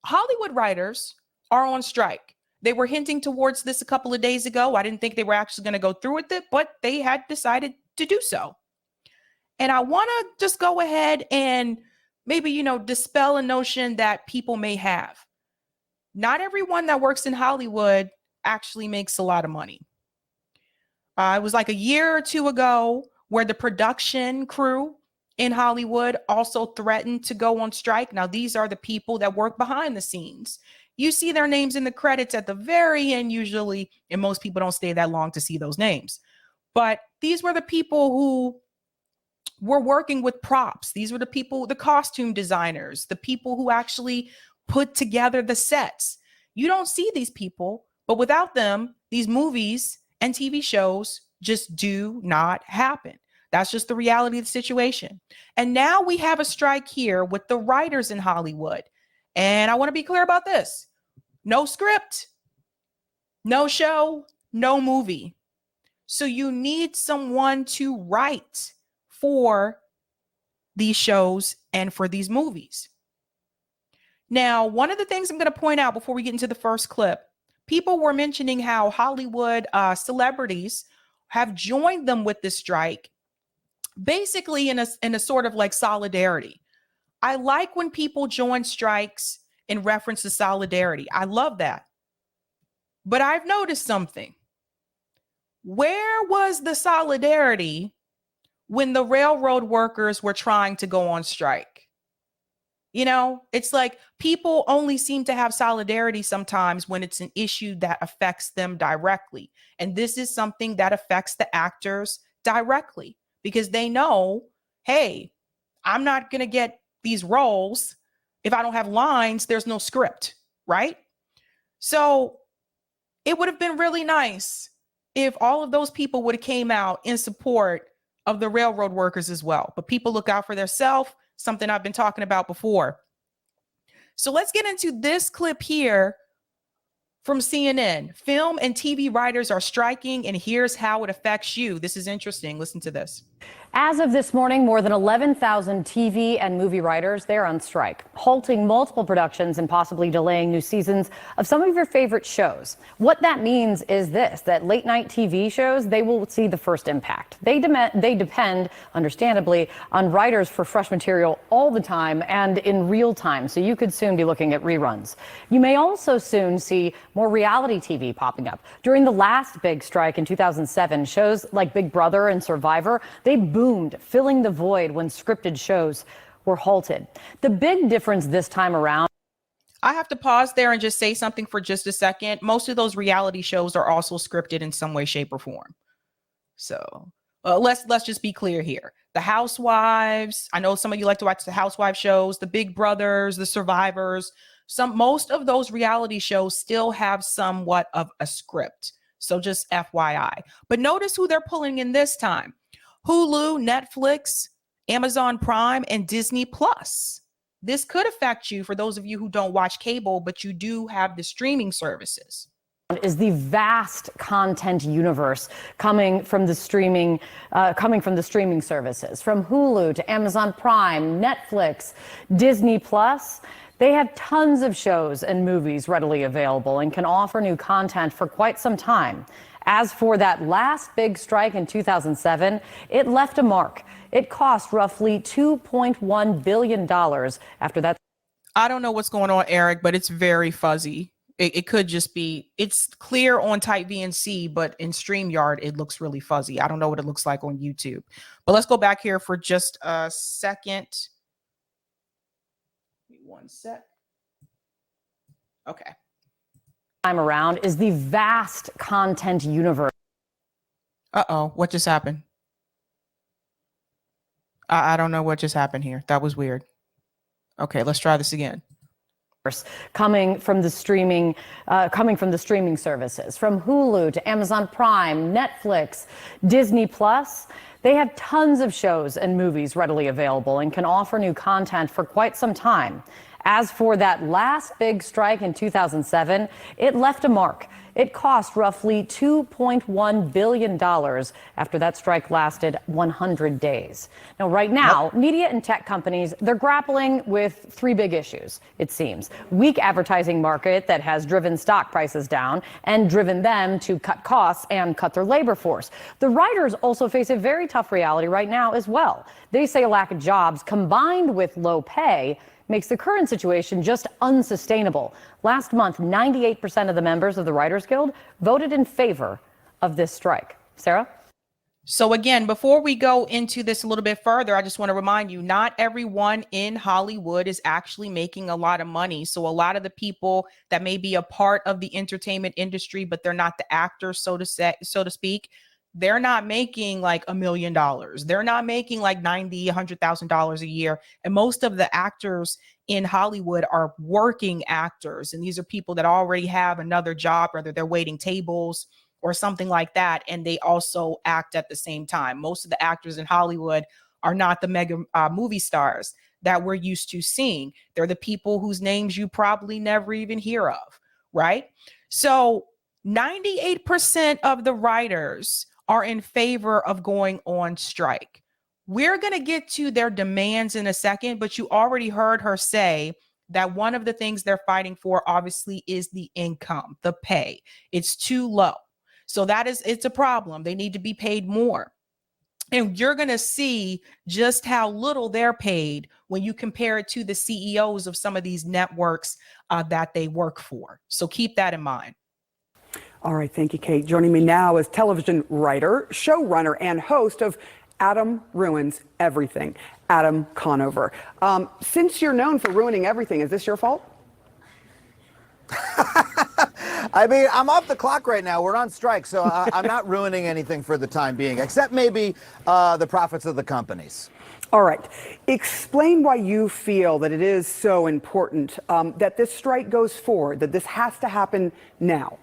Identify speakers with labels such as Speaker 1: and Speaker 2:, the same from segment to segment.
Speaker 1: Hollywood writers are on strike. They were hinting towards this a couple of days ago. I didn't think they were actually going to go through with it, but they had decided to do so. And I want to just go ahead and maybe, dispel a notion that people may have. Not everyone that works in Hollywood actually makes a lot of money. It was like a year or two ago where the production crew in Hollywood also threatened to go on strike. Now, these are the people that work behind the scenes. You see their names in the credits at the very end, usually, and most people don't stay that long to see those names. But these were the people who were working with props. These were the people, the costume designers, the people who actually put together the sets. You don't see these people, but without them, these movies and TV shows just do not happen. That's just the reality of the situation. And now we have a strike here with the writers in Hollywood. And I want to be clear about this. No script, no show, no movie. So you need someone to write for these shows and for these movies. Now, one of the things I'm going to point out before we get into the first clip, people were mentioning how Hollywood celebrities have joined them with this strike, basically in a sort of like solidarity. I like when people join strikes in reference to solidarity. I love that. But I've noticed something. Where was the solidarity when the railroad workers were trying to go on strike? It's like people only seem to have solidarity sometimes when it's an issue that affects them directly. And this is something that affects the actors directly because they know, hey, I'm not going to get these roles if I don't have lines. There's no script, right? So it would have been really nice if all of those people would have came out in support of the railroad workers as well. But people look out for themselves, something I've been talking about before. So let's get into this clip here from CNN. Film and TV writers are striking, and here's how it affects you. This is interesting. Listen to this.
Speaker 2: As of this morning, more than 11,000 TV and movie writers, they're on strike, halting multiple productions and possibly delaying new seasons of some of your favorite shows. What that means is this, that late night TV shows, they will see the first impact. They depend, understandably, on writers for fresh material all the time and in real time, so you could soon be looking at reruns. You may also soon see more reality TV popping up. During the last big strike in 2007, shows like Big Brother and Survivor, they boomed, filling the void when scripted shows were halted. The big difference this time around.
Speaker 1: I have to pause there and just say something for just a second. Most of those reality shows are also scripted in some way, shape, or form. So let's just be clear here. The Housewives, I know some of you like to watch the Housewives shows, the Big Brothers, the Survivors. Most of those reality shows still have somewhat of a script. So just FYI. But notice who they're pulling in this time. Hulu, Netflix, Amazon Prime, and Disney Plus. This could affect you for those of you who don't watch cable, but you do have the streaming services.
Speaker 2: Is the vast content universe coming from the streaming services, from Hulu to Amazon Prime, Netflix, Disney Plus. They have tons of shows and movies readily available and can offer new content for quite some time. As for that last big strike in 2007, it left a mark. It cost roughly $2.1 billion after that.
Speaker 1: I don't know what's going on, Eric, but it's very fuzzy. It could just be, it's clear on Type VNC, but in StreamYard, it looks really fuzzy. I don't know what it looks like on YouTube. But let's go back here for just a second. One sec. Okay.
Speaker 2: Time around is the vast content universe.
Speaker 1: Uh-oh, what just happened? I don't know what just happened here. That was weird. Okay, let's try this again.
Speaker 2: Coming from the streaming services, from Hulu to Amazon Prime, Netflix, Disney Plus. They have tons of shows and movies readily available and can offer new content for quite some time. As for that last big strike in 2007, it left a mark. It cost roughly $2.1 billion after that strike lasted 100 days. Now, right now, media and tech companies, they're grappling with three big issues, it seems. Weak advertising market that has driven stock prices down and driven them to cut costs and cut their labor force. The writers also face a very tough reality right now as well. They say a lack of jobs combined with low pay makes the current situation just unsustainable. Last month, 98% of the members of the Writers Guild voted in favor of this strike. Sarah?
Speaker 1: So again, before we go into this a little bit further, I just want to remind you, not everyone in Hollywood is actually making a lot of money. So a lot of the people that may be a part of the entertainment industry, but they're not the actors, so to speak, they're not making like $1 million. They're not making like $100,000 a year. And most of the actors in Hollywood are working actors. And these are people that already have another job, whether they're waiting tables or something like that. And they also act at the same time. Most of the actors in Hollywood are not the mega movie stars that we're used to seeing. They're the people whose names you probably never even hear of, right? So 98% of the writers are in favor of going on strike. We're going to get to their demands in a second, but you already heard her say that one of the things they're fighting for, obviously, is the income, the pay. It's too low. So it's a problem. They need to be paid more. And you're going to see just how little they're paid when you compare it to the CEOs of some of these networks that they work for. So keep that in mind.
Speaker 3: All right. Thank you, Kate. Joining me now is television writer, showrunner, and host of Adam Ruins Everything, Adam Conover. Since you're known for ruining everything, is this your fault?
Speaker 4: I mean, I'm off the clock right now. We're on strike, so I'm not ruining anything for the time being, except maybe the profits of the companies.
Speaker 3: All right. Explain why you feel that it is so important that this strike goes forward, that this has to happen now.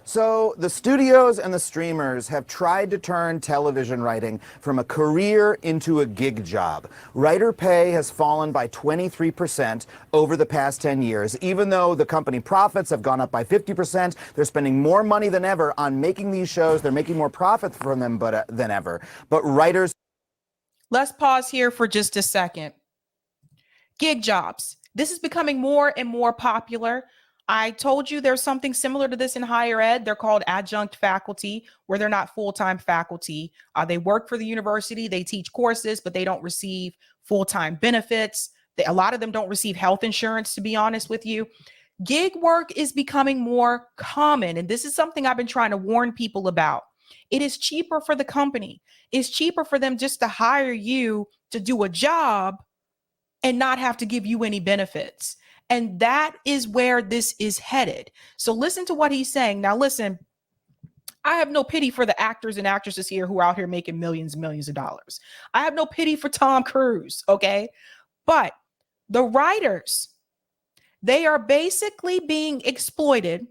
Speaker 4: So the studios and the streamers have tried to turn television writing from a career into a gig job. Writer pay has fallen by 23% over the past 10 years. Even though the company profits have gone up by 50%, they're spending more money than ever on making these shows. They're making more profit from them than ever. But writers...
Speaker 1: Let's pause here for just a second. Gig jobs. This is becoming more and more popular. I told you there's something similar to this in higher ed. They're called adjunct faculty, where they're not full-time faculty. They work for the university. They teach courses, but they don't receive full-time benefits. A lot of them don't receive health insurance, to be honest with you. Gig work is becoming more common, and this is something I've been trying to warn people about. It is cheaper for the company. It's cheaper for them just to hire you to do a job and not have to give you any benefits. And that is where this is headed. So listen to what he's saying. Now, listen, I have no pity for the actors and actresses here who are out here making millions and millions of dollars. I have no pity for Tom Cruise, okay? But the writers, they are basically being exploited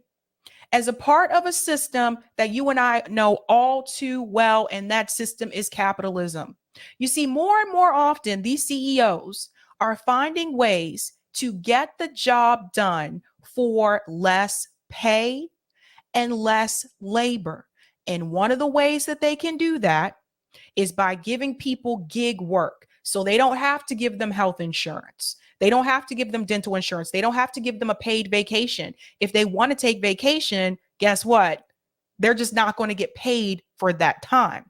Speaker 1: as a part of a system that you and I know all too well, and that system is capitalism. You see, more and more often, these CEOs are finding ways to get the job done for less pay and less labor. And one of the ways that they can do that is by giving people gig work. So they don't have to give them health insurance. They don't have to give them dental insurance. They don't have to give them a paid vacation. If they want to take vacation, guess what? They're just not going to get paid for that time.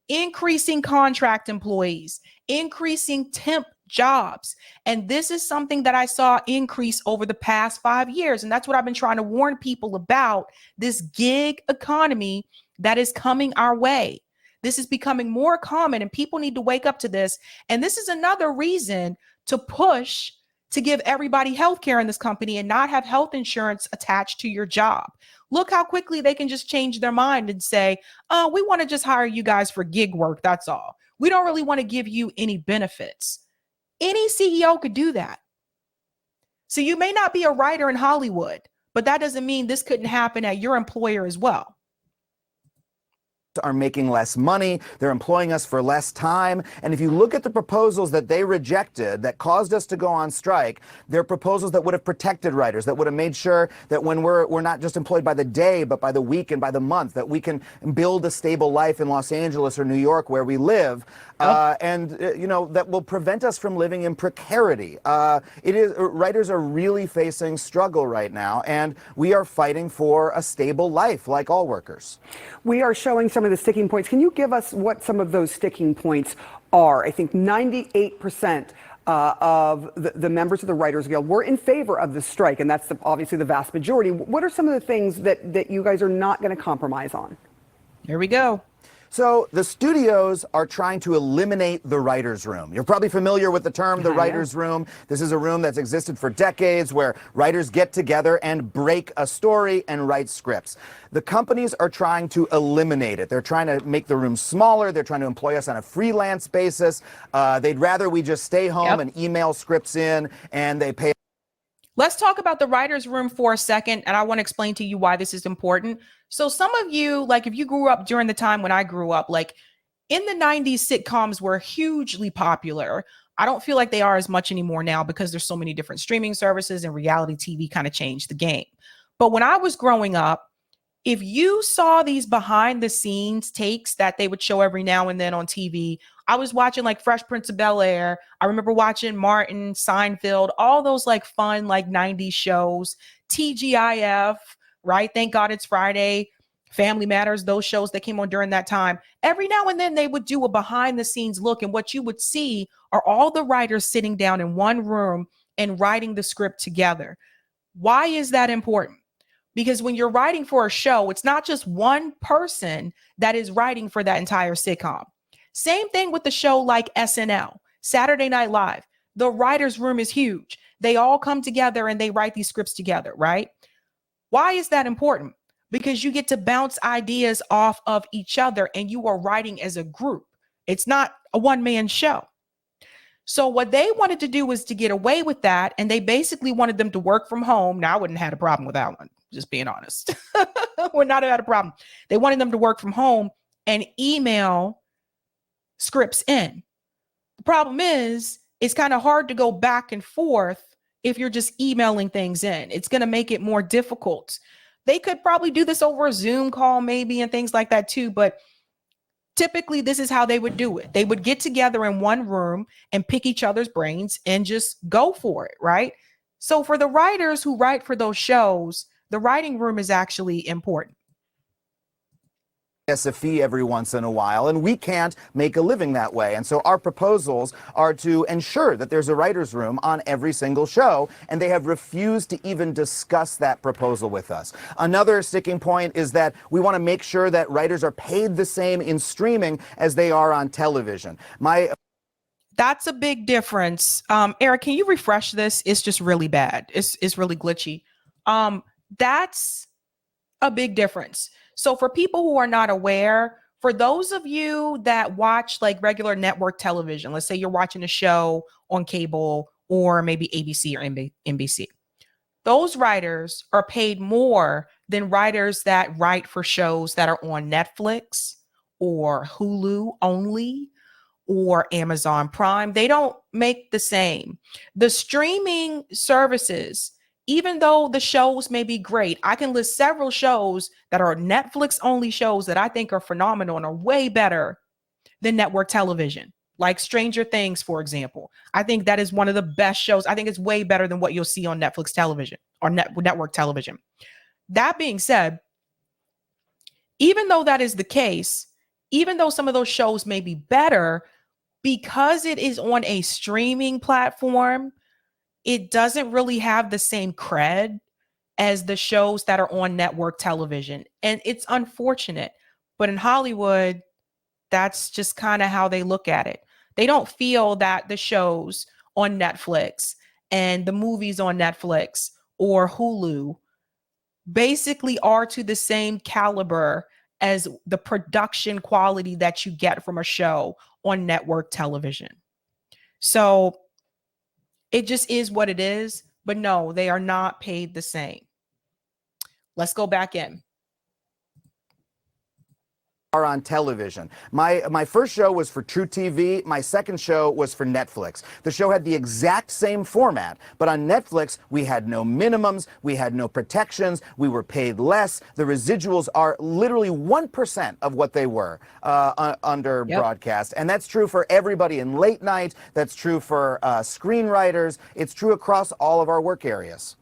Speaker 1: Increasing contract employees, increasing temp jobs. And this is something that I saw increase over the past 5 years. And that's what I've been trying to warn people about, this gig economy that is coming our way. This is becoming more common and people need to wake up to this. And this is another reason to push to give everybody health care in this company and not have health insurance attached to your job. Look how quickly they can just change their mind and say, oh, we want to just hire you guys for gig work. That's all. We don't really want to give you any benefits. Any CEO could do that. So you may not be a writer in Hollywood, but that doesn't mean this couldn't happen at your employer as well.
Speaker 4: are making less money, they're employing us for less time. And if you look at the proposals that they rejected that caused us to go on strike, they're proposals that would have protected writers, that would have made sure that when we're not just employed by the day, but by the week and by the month, that we can build a stable life in Los Angeles or New York where we live. That will prevent us from living in precarity. Writers are really facing struggle right now, and we are fighting for a stable life like all workers.
Speaker 3: We are showing some of the sticking points. Can you give us what some of those sticking points are? I think 98% of the members of the Writers Guild were in favor of the strike, and that's obviously the vast majority. What are some of the things that you guys are not going to compromise on?
Speaker 1: Here we go.
Speaker 4: So the studios are trying to eliminate the writer's room. You're probably familiar with the term, the writer's room. This is a room that's existed for decades where writers get together and break a story and write scripts. The companies are trying to eliminate it. They're trying to make the room smaller. They're trying to employ us on a freelance basis. They'd rather we just stay home and email scripts in, and they pay.
Speaker 1: Let's talk about the writer's room for a second, and I want to explain to you why this is important. So some of you, like if you grew up during the time when I grew up, like in the 90s, sitcoms were hugely popular. I don't feel like they are as much anymore now because there's so many different streaming services and reality TV kind of changed the game. But when I was growing up, if you saw these behind the scenes takes that they would show every now and then on TV, I was watching like Fresh Prince of Bel-Air. I remember watching Martin, Seinfeld, all those like fun like 90s shows, TGIF, right? Thank God It's Friday, Family Matters, those shows that came on during that time. Every now and then they would do a behind the scenes look, and what you would see are all the writers sitting down in one room and writing the script together. Why is that important? Because when you're writing for a show, it's not just one person that is writing for that entire sitcom. Same thing with the show like SNL, Saturday Night Live. The writer's room is huge. They all come together and they write these scripts together, right? Why is that important? Because you get to bounce ideas off of each other and you are writing as a group. It's not a one-man show. So what they wanted to do was to get away with that, and they basically wanted them to work from home. Now, I wouldn't have had a problem with that one, just being honest. Would not have had a problem. They wanted them to work from home and email scripts in. The problem is, it's kind of hard to go back and forth if you're just emailing things in. It's going to make it more difficult. They could probably do this over a Zoom call maybe and things like that too, but typically this is how they would do it. They would get together in one room and pick each other's brains and just go for it, right? So for the writers who write for those shows, the writing room is actually important.
Speaker 4: A fee every once in a while, and we can't make a living that way. And so our proposals are to ensure that there's a writer's room on every single show, and they have refused to even discuss that proposal with us. Another sticking point is that we want to make sure that writers are paid the same in streaming as they are on television.
Speaker 1: That's a big difference. Eric, can you refresh this? It's just really bad. It's really glitchy. That's a big difference. So for people who are not aware, for those of you that watch like regular network television, let's say you're watching a show on cable or maybe ABC or NBC, those writers are paid more than writers that write for shows that are on Netflix or Hulu only or Amazon Prime. They don't make the same. The streaming services, even though the shows may be great, I can list several shows that are Netflix only shows that I think are phenomenal and are way better than network television, like Stranger Things, for example. I think that is one of the best shows. I think it's way better than what you'll see on Netflix television or network television. That being said, even though that is the case, even though some of those shows may be better, because it is on a streaming platform, it doesn't really have the same cred as the shows that are on network television. And it's unfortunate, but in Hollywood, that's just kind of how they look at it. They don't feel that the shows on Netflix and the movies on Netflix or Hulu basically are to the same caliber as the production quality that you get from a show on network television. So it just is what it is, but no, they are not paid the same. Let's go back in.
Speaker 4: are on television. My first show was for True TV. My second show was for Netflix. The show had the exact same format, but on Netflix, we had no minimums, we had no protections, we were paid less. The residuals are literally 1% of what they were under broadcast. And that's true for everybody in late night. That's true for screenwriters. It's true across all of our work areas.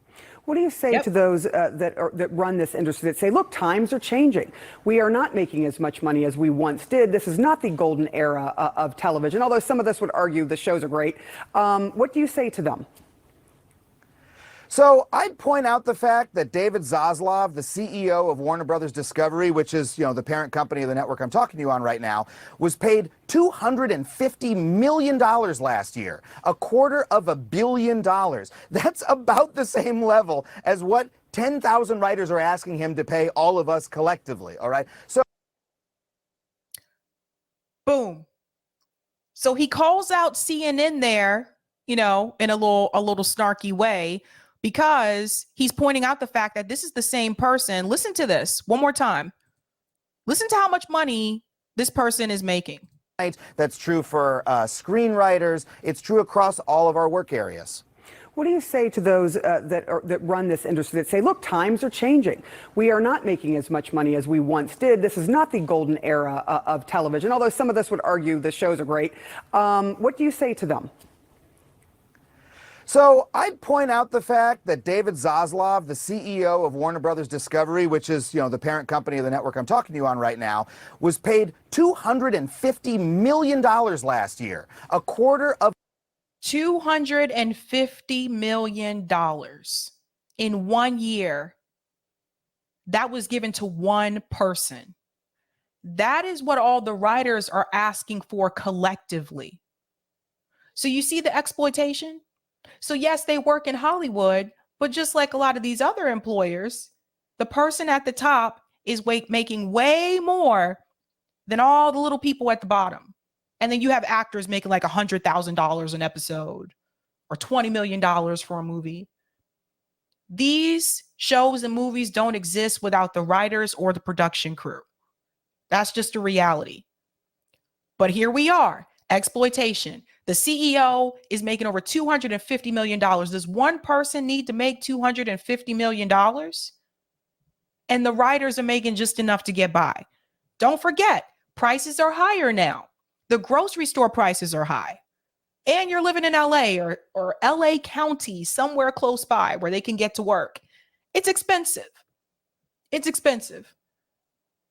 Speaker 3: What do you say to those that run this industry that say, look, times are changing. We are not making as much money as we once did. This is not the golden era of television, although some of us would argue the shows are great. What do you say to them?
Speaker 4: So I'd point out the fact that David Zaslav, the CEO of Warner Brothers Discovery, which is, the parent company of the network I'm talking to you on right now, was paid $250 million last year, $250 million. That's about the same level as what 10,000 writers are asking him to pay all of us collectively. All right. So,
Speaker 1: boom. So he calls out CNN there, in a little snarky way, because he's pointing out the fact that this is the same person. Listen to this one more time. Listen to how much money this person is making.
Speaker 4: That's true for screenwriters. It's true across all of our work areas.
Speaker 3: What do you say to those that run this industry that say, look, times are changing. We are not making as much money as we once did. This is not the golden era of television, although some of us would argue the shows are great. What do you say to them?
Speaker 4: So I'd point out the fact that David Zaslav, the CEO of Warner Brothers Discovery, which is, the parent company of the network I'm talking to you on right now, was paid $250 million last year,
Speaker 1: $250 million in 1 year. That was given to one person. That is what all the writers are asking for collectively. So you see the exploitation? So yes, they work in Hollywood, but just like a lot of these other employers, the person at the top is making way more than all the little people at the bottom. And then you have actors making like $100,000 an episode or $20 million for a movie. These shows and movies don't exist without the writers or the production crew. That's just a reality. But here we are, exploitation. The CEO is making over $250 million. Does one person need to make $250 million? And the writers are making just enough to get by. Don't forget, prices are higher now. The grocery store prices are high. And you're living in LA or LA County, somewhere close by where they can get to work. It's expensive. It's expensive.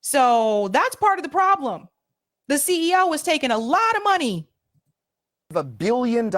Speaker 1: So that's part of the problem. The CEO is taking a lot of money.
Speaker 4: $1 billion.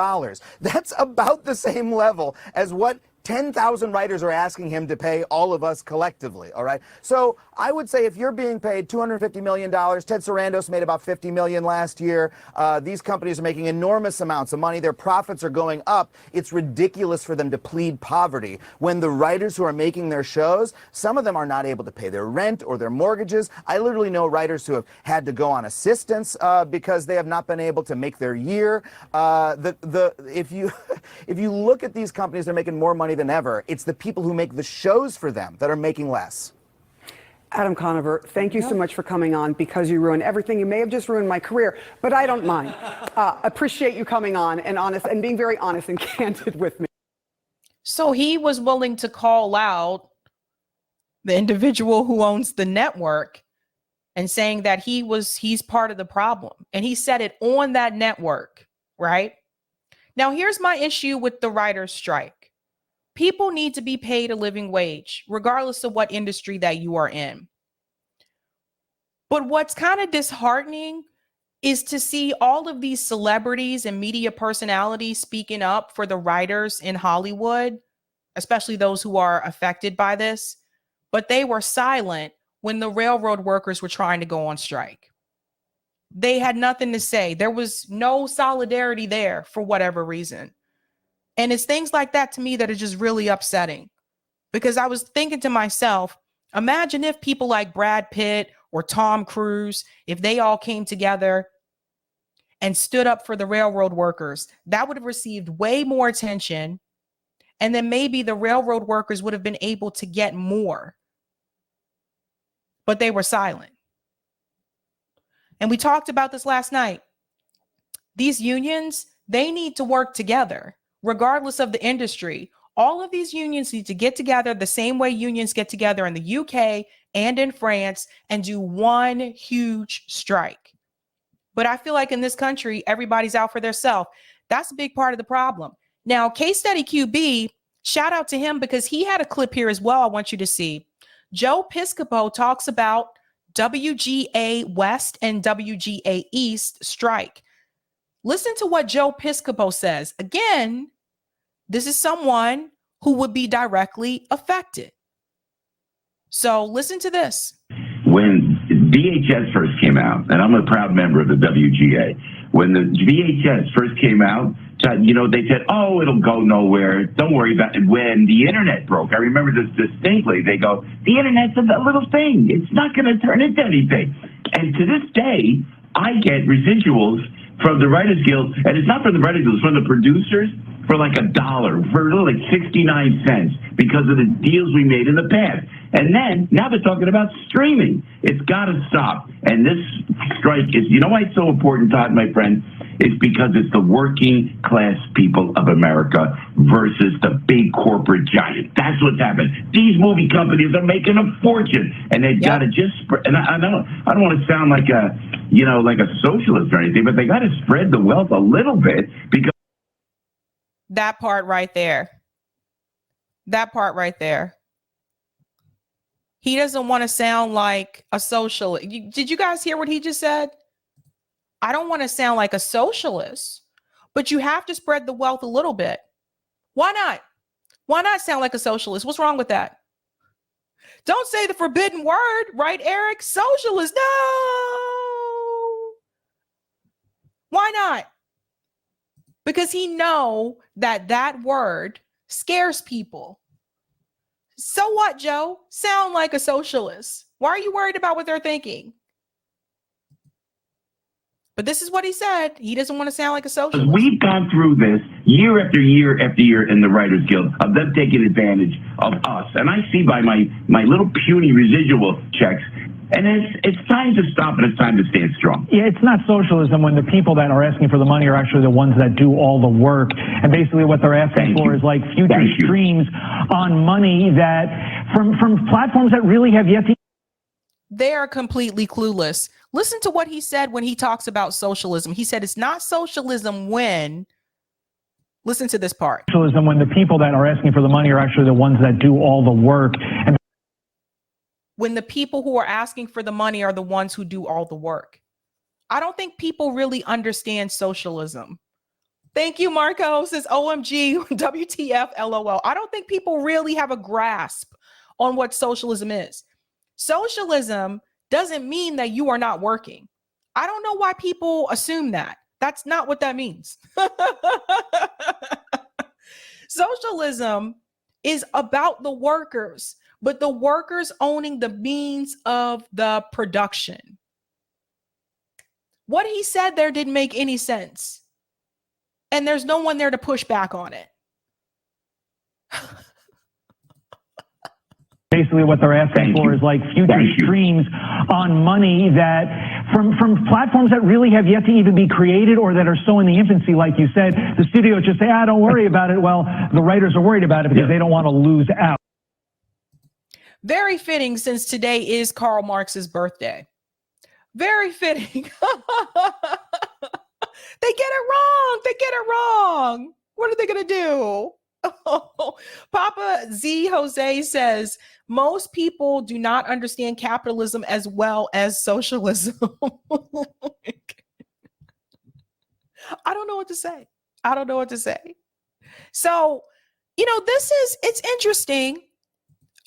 Speaker 4: That's about the same level as what 10,000 writers are asking him to pay all of us collectively, all right? So I would say if you're being paid $250 million, Ted Sarandos made about $50 million last year. These companies are making enormous amounts of money. Their profits are going up. It's ridiculous for them to plead poverty when the writers who are making their shows, some of them are not able to pay their rent or their mortgages. I literally know writers who have had to go on assistance because they have not been able to make their year. If you look at these companies, they're making more money than ever. It's the people who make the shows for them that are making less.
Speaker 3: Adam Conover, thank you so much for coming on because you ruined everything. You may have just ruined my career, but I don't mind. Appreciate you coming on and being very honest and candid with me.
Speaker 1: So he was willing to call out the individual who owns the network and saying that he's part of the problem. And he said it on that network, right? Now, here's my issue with the writer's strike. People need to be paid a living wage, regardless of what industry that you are in. But what's kind of disheartening is to see all of these celebrities and media personalities speaking up for the writers in Hollywood, especially those who are affected by this, but they were silent when the railroad workers were trying to go on strike. They had nothing to say. There was no solidarity there for whatever reason. And it's things like that to me that are just really upsetting, because I was thinking to myself, imagine if people like Brad Pitt or Tom Cruise, if they all came together and stood up for the railroad workers, that would have received way more attention. And then maybe the railroad workers would have been able to get more. But they were silent. And we talked about this last night. These unions, they need to work together, regardless of the industry. All of these unions need to get together the same way unions get together in the UK and in France and do one huge strike. But I feel like in this country, everybody's out for themselves. That's a big part of the problem. Now, Case Study QB, shout out to him because he had a clip here as well I want you to see. Joe Piscopo talks about WGA West and WGA East strike. Listen to what Joe Piscopo says. Again, this is someone who would be directly affected. So listen to this.
Speaker 5: When VHS first came out, and I'm a proud member of the WGA, when the VHS first came out, they said, oh, it'll go nowhere. Don't worry about it. When the internet broke, I remember this distinctly. They go, the internet's a little thing. It's not going to turn into anything. And to this day, I get residuals from the Writers Guild, and it's not from the Writers Guild, it's from the producers for like $1, for like 69 cents because of the deals we made in the past. And then now they're talking about streaming. It's got to stop. And this strike is, you know why it's so important, Todd, my friend? It's because it's the working class people of America versus the big corporate giant. That's what's happened. These movie companies are making a fortune, and they've got to just spread. And I don't want to sound like like a socialist or anything, but they got to spread the wealth a little bit because
Speaker 1: that part right there. That part right there. He doesn't want to sound like a socialist. Did you guys hear what he just said? I don't want to sound like a socialist, but you have to spread the wealth a little bit. Why not? Why not sound like a socialist? What's wrong with that? Don't say the forbidden word, right, Eric? Socialist, no. Why not? Because he know that word scares people. So what, Joe? Sound like a socialist. Why are you worried about what they're thinking? But this is what he said. He doesn't want to sound like a socialist.
Speaker 5: We've gone through this year after year after year in the Writers Guild of them taking advantage of us. And I see by my little puny residual checks, and it's time to stop and it's time to stand strong.
Speaker 6: Yeah, it's not socialism when the people that are asking for the money are actually the ones that do all the work. And basically what they're asking for is like future streams on money that from platforms that really have yet to.
Speaker 1: They are completely clueless. Listen to what he said when he talks about socialism. He said it's not socialism when, listen to this part.
Speaker 6: Socialism when the people that are asking for the money are actually the ones that do all the work. And
Speaker 1: when the people who are asking for the money are the ones who do all the work. I don't think people really understand socialism. Thank you, Marco. Says OMG, WTF, LOL. I don't think people really have a grasp on what socialism is. Socialism doesn't mean that you are not working. I don't know why people assume that. That's not what that means. Socialism is about the workers, but the workers owning the means of the production. What he said there didn't make any sense. And there's no one there to push back on it.
Speaker 6: Basically what they're asking for is like future streams on money that from platforms that really have yet to even be created or that are so in the infancy, like you said. The studios just say, don't worry about it. Well, the writers are worried about it because they don't want to lose out.
Speaker 1: Very fitting since today is Karl Marx's birthday. Very fitting. They get it wrong. They get it wrong. What are they going to do? Papa Z Jose says, most people do not understand capitalism as well as socialism. I don't know what to say. I don't know what to say. So, it's interesting.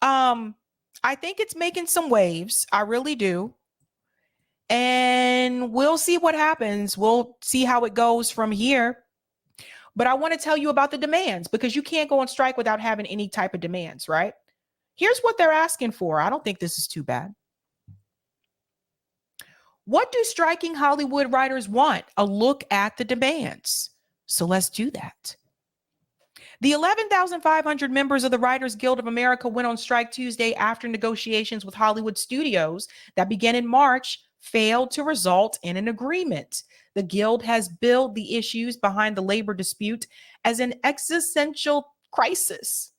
Speaker 1: I think it's making some waves. I really do. And we'll see what happens. We'll see how it goes from here. But I want to tell you about the demands because you can't go on strike without having any type of demands, right? Here's what they're asking for. I don't think this is too bad. What do striking Hollywood writers want? A look at the demands. So let's do that. The 11,500 members of the Writers Guild of America went on strike Tuesday after negotiations with Hollywood studios that began in March failed to result in an agreement. The Guild has billed the issues behind the labor dispute as an existential crisis.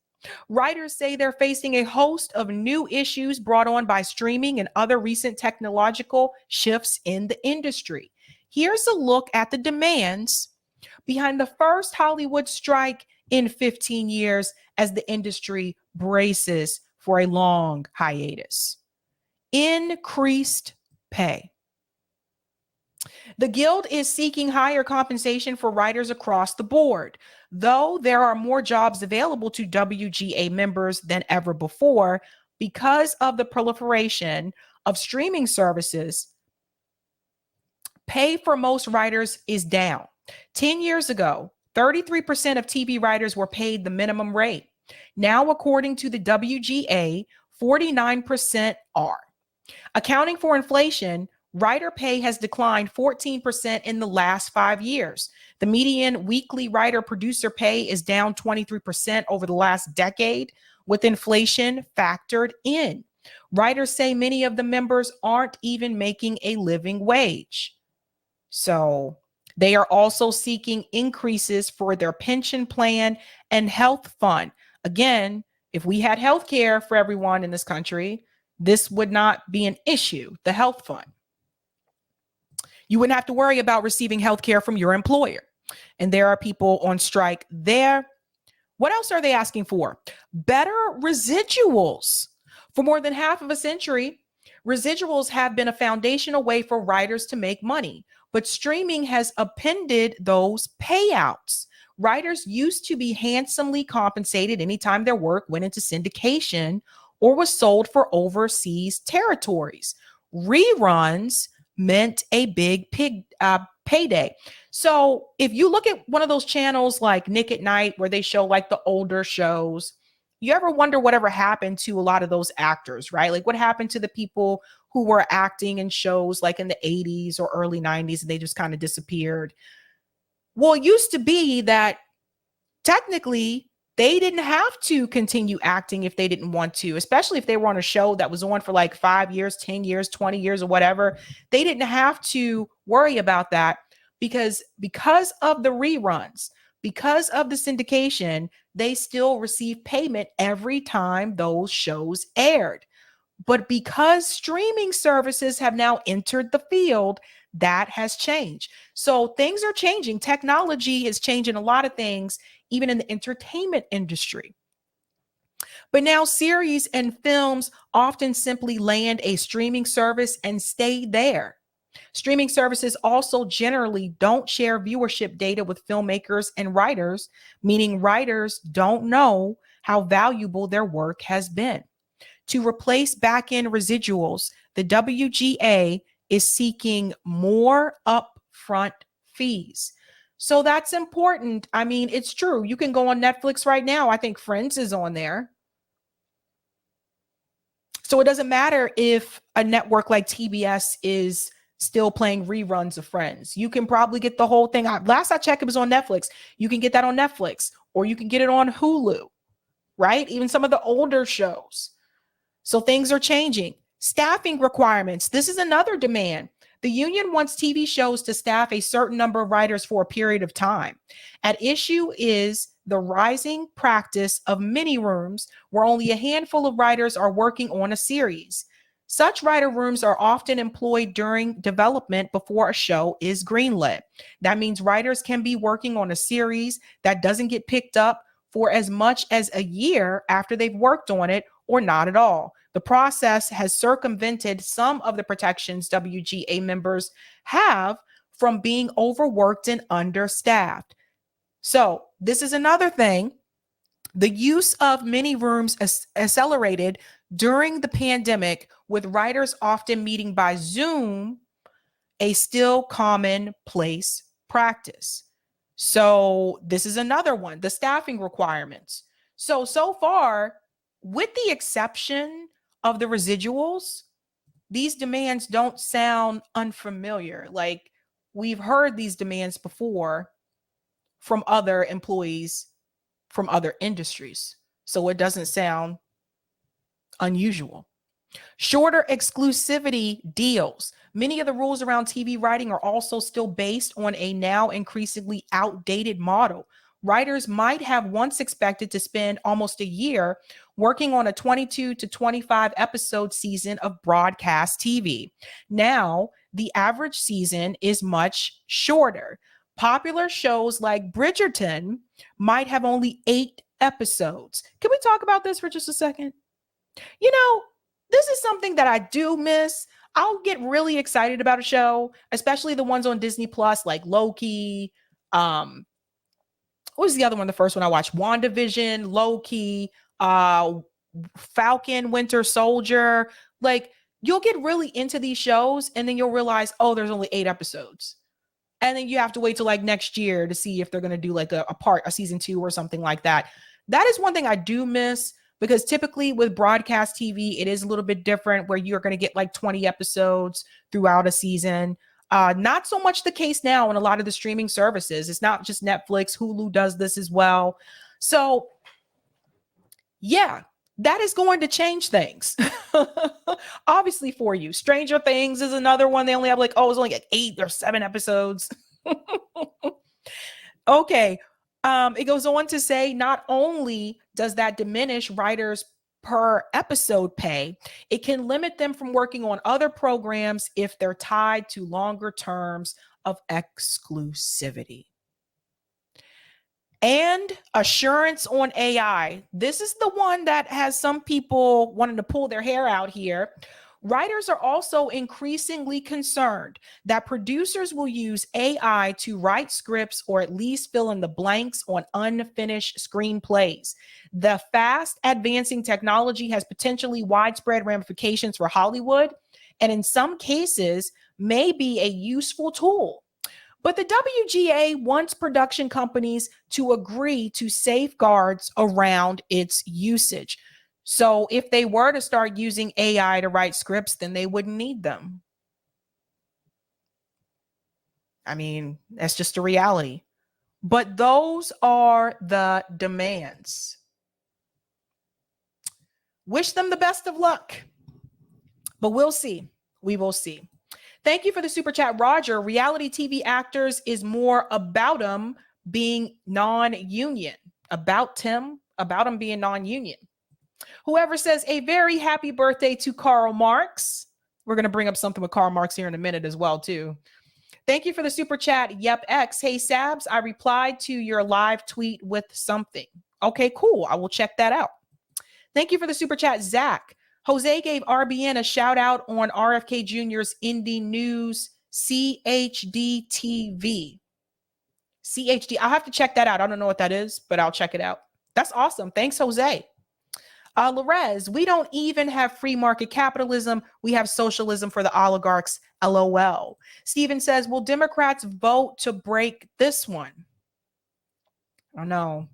Speaker 1: Writers say they're facing a host of new issues brought on by streaming and other recent technological shifts in the industry. Here's a look at the demands behind the first Hollywood strike in 15 years as the industry braces for a long hiatus. Increased pay. The Guild is seeking higher compensation for writers across the board. Though there are more jobs available to WGA members than ever before, because of the proliferation of streaming services, pay for most writers is down. 10 years ago, 33% of TV writers were paid the minimum rate. Now, according to the WGA, 49% are. Accounting for inflation, writer pay has declined 14% in the last 5 years. The median weekly writer-producer pay is down 23% over the last decade, with inflation factored in. Writers say many of the members aren't even making a living wage. So they are also seeking increases for their pension plan and health fund. Again, if we had health care for everyone in this country, this would not be an issue, the health fund. You wouldn't have to worry about receiving health care from your employer. And there are people on strike there. What else are they asking for? Better residuals. For more than half of a century, residuals have been a foundational way for writers to make money, but streaming has upended those payouts. Writers used to be handsomely compensated anytime their work went into syndication or was sold for overseas territories. Reruns meant a big payday. So if you look at one of those channels like Nick at Night, where they show like the older shows, you ever wonder whatever happened to a lot of those actors, right? Like what happened to the people who were acting in shows like in the 80s or early 90s and they just kind of disappeared? Well, it used to be that technically they didn't have to continue acting if they didn't want to, especially if they were on a show that was on for like 5 years, 10 years, 20 years or whatever. They didn't have to worry about that because of the reruns, because of the syndication, they still receive payment every time those shows aired. But because streaming services have now entered the field, that has changed. So things are changing. Technology is changing a lot of things, even in the entertainment industry. But now series and films often simply land a streaming service and stay there. Streaming services also generally don't share viewership data with filmmakers and writers, meaning writers don't know how valuable their work has been. To replace back-end residuals, the WGA is seeking more upfront fees. So that's important. I mean, it's true. You can go on Netflix right now. I think Friends is on there. So it doesn't matter if a network like TBS is still playing reruns of Friends. You can probably get the whole thing. Last I checked, it was on Netflix. You can get that on Netflix, or you can get it on Hulu, right? Even some of the older shows. So things are changing. Staffing requirements. This is another demand. The union wants TV shows to staff a certain number of writers for a period of time. At issue is the rising practice of mini rooms, where only a handful of writers are working on a series. Such writer rooms are often employed during development before a show is greenlit. That means writers can be working on a series that doesn't get picked up for as much as a year after they've worked on it, or not at all. The process has circumvented some of the protections WGA members have from being overworked and understaffed. So this is another thing. The use of mini rooms accelerated during the pandemic, with writers often meeting by Zoom, a still commonplace practice. So this is another one, the staffing requirements. So far, with the exception of the residuals, these demands don't sound unfamiliar. Like, we've heard these demands before from other employees from other industries. So it doesn't sound unusual. Shorter exclusivity deals. Many of the rules around TV writing are also still based on a now increasingly outdated model. Writers might have once expected to spend almost a year working on a 22 to 25 episode season of broadcast TV. Now, the average season is much shorter. Popular shows like Bridgerton might have only 8 episodes. Can we talk about this for just a second? You know, this is something that I do miss. I'll get really excited about a show, especially the ones on Disney Plus, like Loki. What was the other one? The first one I watched, WandaVision, Loki, Falcon, Winter Soldier. Like, you'll get really into these shows and then you'll realize, oh, there's only 8 episodes. And then you have to wait till like next year to see if they're going to do like a season 2 or something like that. That is one thing I do miss, because typically with broadcast TV, it is a little bit different where you're going to get like 20 episodes throughout a season. Not so much the case now in a lot of the streaming services. It's not just Netflix. Hulu does this as well. So yeah, that is going to change things. Obviously for you. Stranger Things is another one. They only have like, it's only like 8 or 7 episodes. Okay. It goes on to say, not only does that diminish writers per episode pay, it can limit them from working on other programs if they're tied to longer terms of exclusivity. And assurance on AI. This is the one that has some people wanting to pull their hair out here. Writers are also increasingly concerned that producers will use AI to write scripts or at least fill in the blanks on unfinished screenplays. The fast advancing technology has potentially widespread ramifications for Hollywood, and in some cases may be a useful tool. But the WGA wants production companies to agree to safeguards around its usage. So if they were to start using AI to write scripts, then they wouldn't need them. I mean, that's just a reality. But those are the demands. Wish them the best of luck. But we'll see. We will see. Thank you for the super chat, Roger. Reality TV actors is more about them being non-union. About him being non-union. Whoever says a very happy birthday to Karl Marx. We're going to bring up something with Karl Marx here in a minute as well, too. Thank you for the super chat. Yep, X. Hey, Sabs, I replied to your live tweet with something. Okay, cool. I will check that out. Thank you for the super chat, Zach. Jose gave RBN a shout out on RFK Jr.'s Indie News CHD TV. CHD. I'll have to check that out. I don't know what that is, but I'll check it out. That's awesome. Thanks, Jose. Larez, we don't even have free market capitalism. We have socialism for the oligarchs. LOL. Steven says, will Democrats vote to break this one? Oh, no.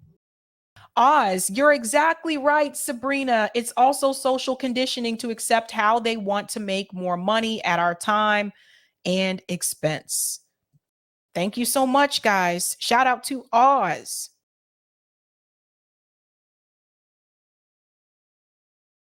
Speaker 1: Oz, you're exactly right, Sabrina. It's also social conditioning to accept how they want to make more money at our time and expense. Thank you so much, guys. Shout out to Oz.